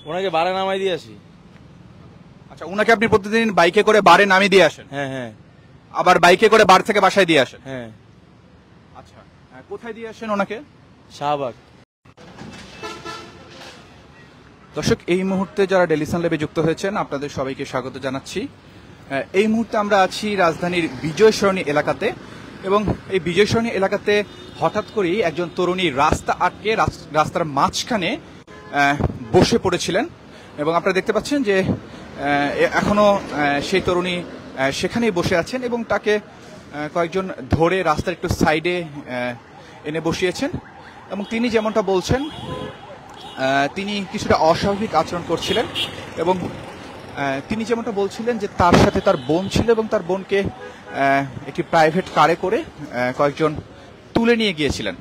ওনাকে বারে নামাই দিয়ে আসি। আচ্ছা, ওনাকে আপনি প্রতিদিন বাইকে করে বারে নামিয়ে দিয়ে আসেন? হ্যাঁ হ্যাঁ আবার বাইকে করে বার থেকে বাসায় দিয়ে আসেন? হ্যাঁ। আচ্ছা, কোথায় দিয়ে আসেন ওনাকে? শাহবাগ। দর্শক, এই মুহূর্তে যারা ডেলিসান ল্যাবে যুক্ত হয়েছেন আপনাদের সবাইকে স্বাগত জানাচ্ছি। এই মুহূর্তে আমরা আছি রাজধানীর বিজয় সরণি এলাকাতে, এবং এই বিজয় সরণি এলাকাতে হঠাৎ করেই একজন তরুণী রাস্তা আটকে রাস্তার মাঝখানে বসে পড়েছিলেন, এবং আপনারা দেখতে পাচ্ছেন যে এখনো সেই তরুণী সেখানেই বসে আছেন, এবং তাকে কয়েকজন ধরে রাস্তার একটু সাইডে এনে বসিয়েছেন। এবং তিনি যেমনটা বলছেন, তিনি কিছুটা অস্বাভাবিক আচরণ করছিলেন, এবং তিনি যেমনটা বলছিলেন যে তার সাথে তার বোন ছিল, এবং তার বোনকে একটি প্রাইভেট কারে করে কয়েকজন তুলে নিয়ে গিয়েছিলেন।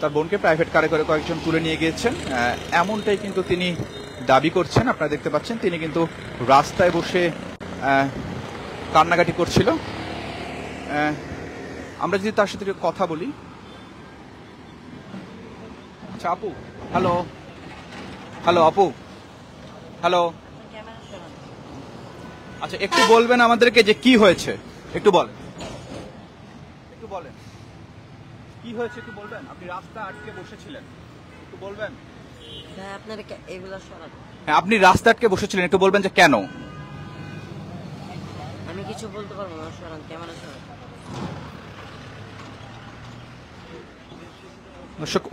তার বোনকে প্রাইভেট কারে করে কয়েকজন তুলে নিয়ে গিয়েছেন, এমনটাই কিন্তু তিনি দাবি করছেন। আপনারা দেখতে পাচ্ছেন তিনি কিন্তু রাস্তায় বসে কান্নাকাটি করছিল। আমরা যদি তার সাথে কথা বলি। আচ্ছা আপু, হ্যালো হ্যালো আপু, হ্যালো। আচ্ছা, একটু বলবেন আমাদেরকে যে কি হয়েছে? একটু বলেন, একটু বলেন কি হয়েছে, একটু বলবেন। আপনি রাস্তা আটকে বসেছিলেন, একটু বলবেন। হ্যাঁ, আপনি রাস্তা আটকে বসেছিলেন, একটু বলবেন যে কেন? আমি কিছু বলতে পারবো না, সরান ক্যামেরা সরান। দর্শক,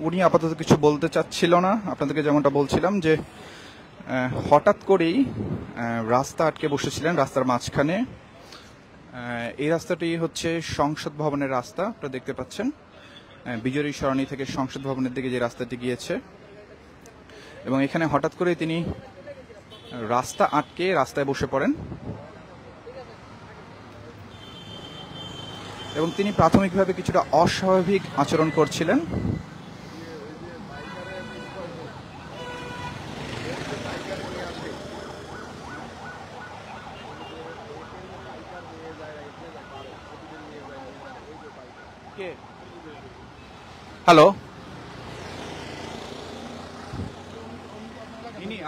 উনি আপাতত কিছু বলতে চাচ্ছিল না। আপনাদেরকে যেমনটা বলছিলাম যে হঠাৎ করেই রাস্তা আটকে বসেছিলেন রাস্তার মাঝখানে। এই রাস্তাটি হচ্ছে সংসদ ভবনের রাস্তা, আপনারা দেখতে পাচ্ছেন বিজয়ী সরণি থেকে সংসদ ভবনের দিকে যে রাস্তাটি গিয়েছে, এবং এখানে হঠাৎ করে তিনি রাস্তা আটকে রাস্তায় বসে পড়েন, এবং তিনি প্রাথমিকভাবে কিছুটা অস্বাভাবিক আচরণ করছিলেন। হ্যালো,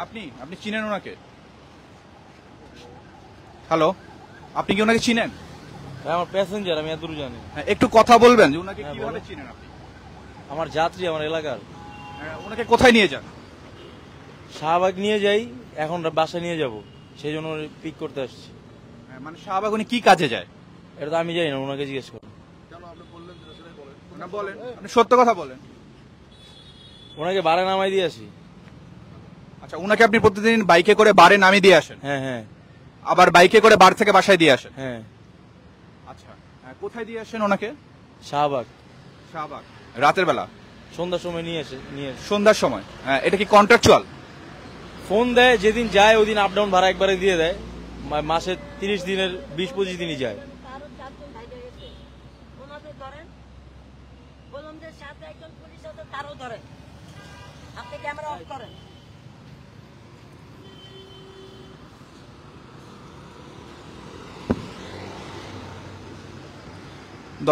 আপনি আপনি চিনেন ওনাকে? হ্যালো, আপনি কি ওনাকে চিনেন? আমার প্যাসেঞ্জার, আমি এত জানি। একটু কথা বলবেন যে ওনাকে কিভাবে চিনেন আপনি? আমার যাত্রী, আমার এলাকার। ওনাকে কোথায় নিয়ে যান? শাহবাগ নিয়ে যাই, এখন বাসায় নিয়ে যাব, সেই জন্য পিক করতে আসছি। মানে শাহবাগ উনি কি কাজে যায়? এটা তো আমি জানি না, ওনাকে জিজ্ঞেস করুন। বলেন, আপনি সত্য কথা বলেন। ওনাকে বারে নামাই দিয়ে আসি। আচ্ছা, ওনাকে আপনি প্রতিদিন বাইকে করে বারে নামিয়ে দিয়ে আসেন? হ্যাঁ হ্যাঁ। আবার বাইকে করে বার থেকে বাসায় দিয়ে আসেন? হ্যাঁ। আচ্ছা, কোথায় দিয়ে আসেন ওনাকে? শাহবাগ। শাহবাগ রাতের বেলা? সন্ধ্যার সময় নিয়ে সন্ধ্যার সময়? এটা কি কন্ট্রাকচুয়াল? ফোন দেয়, যেদিন যায় ওই দিন আপ ডাউন ভাড়া একবারে দিয়ে দেয়। মাসে 30 দিনের 20-25 দিনই যায়।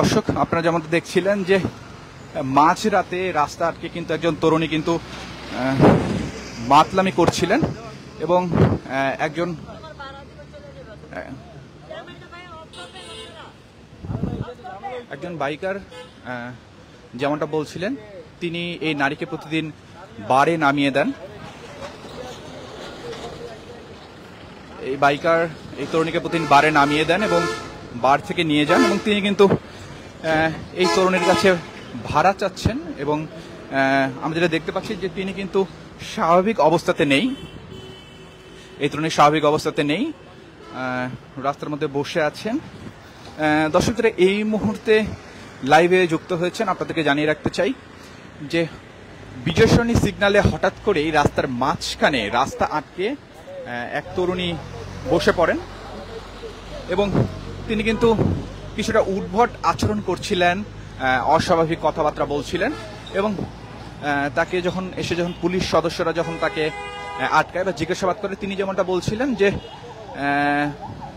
দর্শক, আপনারা যেমন দেখছিলেন যে মাঝরাতে রাস্তা আটকে কিন্তু একজন তরুণী কিন্তু মাতলামি করছিলেন, এবং একজন বাইকার যেমনটা বলছিলেন তিনি এই নারীকে প্রতিদিন বারে নামিয়ে দেন। এই বাইকার এই তরুণীকে প্রতিদিন বারে নামিয়ে দেন এবং বার থেকে নিয়ে যান, এবং তিনি কিন্তু এই তরুণীর কাছে ভাড়া চাচ্ছেন, এবং আমরা যেটা দেখতে পাচ্ছি যে তিনি কিন্তু স্বাভাবিক অবস্থাতে নেই। এই তরুণী স্বাভাবিক অবস্থাতে নেই, রাস্তার মধ্যে বসে আছেন। দর্শকরা এই মুহূর্তে লাইভে যুক্ত হয়েছেন, আপনাদেরকে জানিয়ে রাখতে চাই যে বিজয় সরণি সিগন্যালে হঠাৎ করেই রাস্তার মাঝখানে রাস্তা আটকে এক তরুণী বসে পড়েন, এবং তিনি কিন্তু কিছুটা উদ্ভট আচরণ করছিলেন, অস্বাভাবিক কথাবার্তা বলছিলেন, এবং তাকে যখন পুলিশ সদস্যরা যখন তাকে আটকায় বা জিজ্ঞাসাবাদ করে, তিনি যেমনটা বলছিলেন যে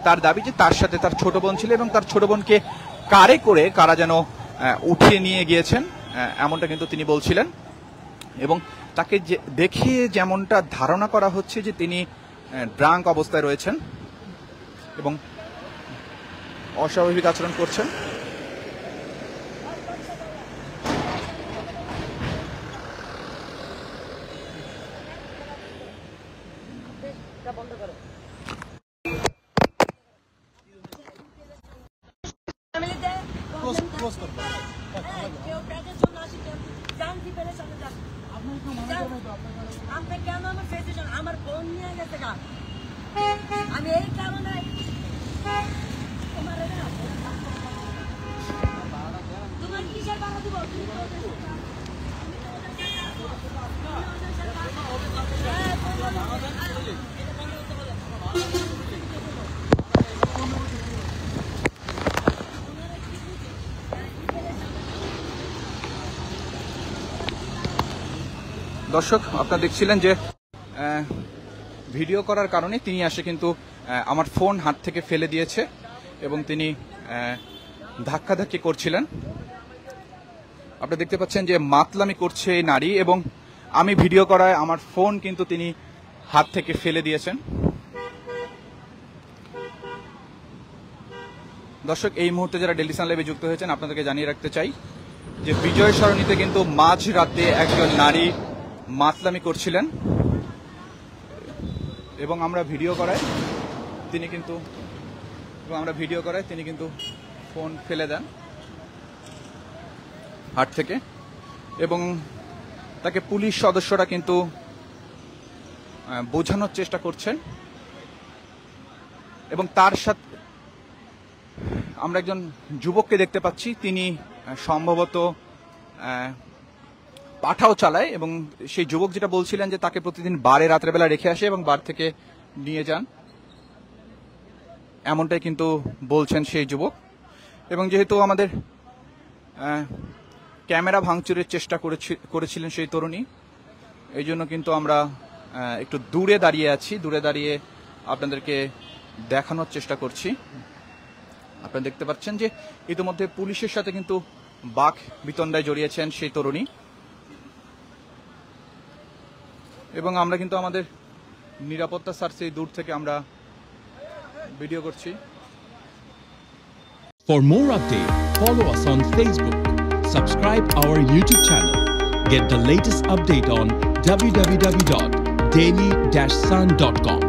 তার দাবি যে তার সাথে তার ছোট বোন ছিল, এবং তার ছোট বোনকে কারে করে কারা যেন উঠিয়ে নিয়ে গিয়েছেন, এমনটা কিন্তু তিনি বলছিলেন। এবং তাকে দেখে যেমনটা ধারণা করা হচ্ছে যে তিনি ড্রাঙ্ক অবস্থায় রয়েছেন এবং অস্বাভাবিক আচরণ করছেন। আমার ফোন নিয়ে গেছে গা, আমি এই কারণে তোমার কিসের বাধা দিব? দর্শক, আপনারা দেখছিলেন যে ভিডিও করার কারণে তিনি আসে কিন্তু আমার ফোন হাত থেকে ফেলে দিয়েছে এবং তিনি ধাক্কাধাক্কি করছিলেন। আপনারা দেখতে পাচ্ছেন যে মাতলামি করছে এই নারী এবং আমি ভিডিও করায় আমার ফোন কিন্তু তিনি হাত থেকে ফেলে দিয়েছেন। দর্শক, এই মুহূর্তে যারা ডেইলি সান লাইভে যুক্ত হয়েছেন আপনাদেরকে জানিয়ে রাখতে চাই যে বিজয় সরণিতে কিন্তু মাঝ রাতে একজন নারী মাতলামি করছিলেন এবং আমরা ভিডিও করায় তিনি কিন্তু ফোন ফেলে দেন হাত থেকে এবং তাকে পুলিশ সদস্যরা কিন্তু বোঝানোর চেষ্টা করছেন এবং তার সাথে আমরা একজন যুবককে দেখতে পাচ্ছি, তিনি সম্ভবত পাঠাও চালায় এবং সেই যুবক যেটা বলছিলেন যে তাকে প্রতিদিন বারে রাত্রেবেলা রেখে আসে এবং বার থেকে নিয়ে যান, এমনটাই কিন্তু বলছেন সেই যুবক। এবং যেহেতু আমাদের ক্যামেরা ভাঙচুরের চেষ্টা করেছিলেন সেই তরুণী, এই জন্য কিন্তু আমরা একটু দূরে দাঁড়িয়ে আছি, দূরে দাঁড়িয়ে আপনাদেরকে দেখানোর চেষ্টা করছি। আপনারা দেখতে পাচ্ছেন যে ইতিমধ্যে পুলিশের সাথে কিন্তু বাক বিতণ্ডায় জড়িয়েছেন সেই তরুণী এবং আমরা কিন্তু আমাদের নিরাপত্তা স্বার্থে দূর থেকে আমরা ভিডিও করছি। For more updates, follow us on Facebook, subscribe our YouTube channel, get the latest update on www.daily-sun.com.